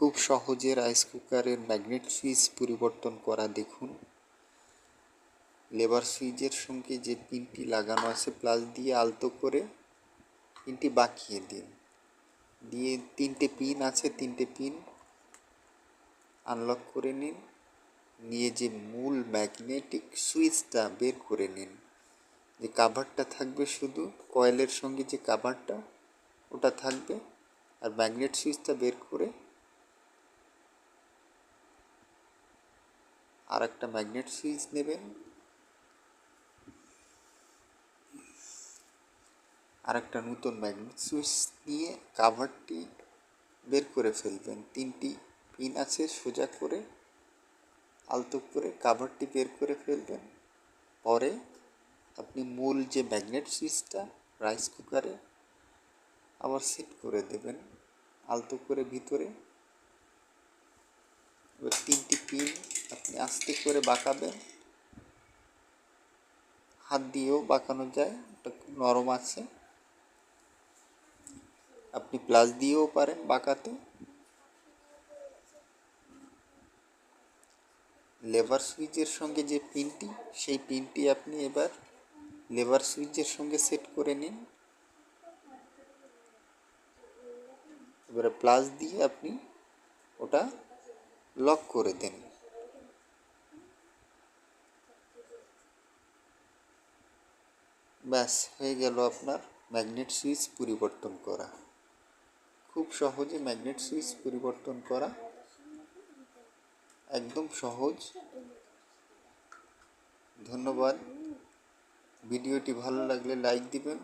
খুব সহজে রাইস কুকারের ম্যাগনেট সুইচ পরিবর্তন করা দেখুন। লেবার সুইচের সঙ্গে যে পিনটি লাগানো আছে প্লাস দিয়ে আলতো করে পিনটি বাঁকিয়ে দিন, দিয়ে তিনটে পিন আছে, তিনটে পিন আনলক করে নিন, নিয়ে যে মূল ম্যাগনেটিক সুইচটা বের করে নিন। যে কাভারটা থাকবে শুধু কয়েলের সঙ্গে যে কাভারটা ওটা থাকবে, আর ম্যাগনেট সুইচটা বের করে আর একটা ম্যাগনেট সুইচ নেবেন, আর একটা নতুন ম্যাগনেট সুইচ নিয়ে কাভারটি বের করে ফেলবেন। তিনটি পিন আছে, সোজা করে আলতো করে কাভারটি বের করে ফেলবেন। পরে আপনি মূল যে ম্যাগনেট সুইচটা রাইস কুকারে আবার সেট করে দেবেন আলতো করে ভিতরে। এবার তিনটি পিন আপনি আস্তে করে বাঁকাবেন, হাত দিয়েও বাঁকানো যায়, ওটা খুব নরম আছে। আপনি প্লাস দিয়েও পারেন বাঁকাতে। লেবার সুইচের সঙ্গে যে পিনটি, সেই পিনটি আপনি এবার লেবার সুইচের সঙ্গে সেট করে নিন। এবারে প্লাস দিয়ে আপনি ওটা লক করে দেন। ব্যাস হয়ে গেল আপনার ম্যাগনেট সুইচ পরিবর্তন করা। খুব সহজে ম্যাগনেট সুইচ পরিবর্তন করা, একদম সহজ। ধন্যবাদ। ভিডিওটি ভালো লাগলে লাইক দিবেন।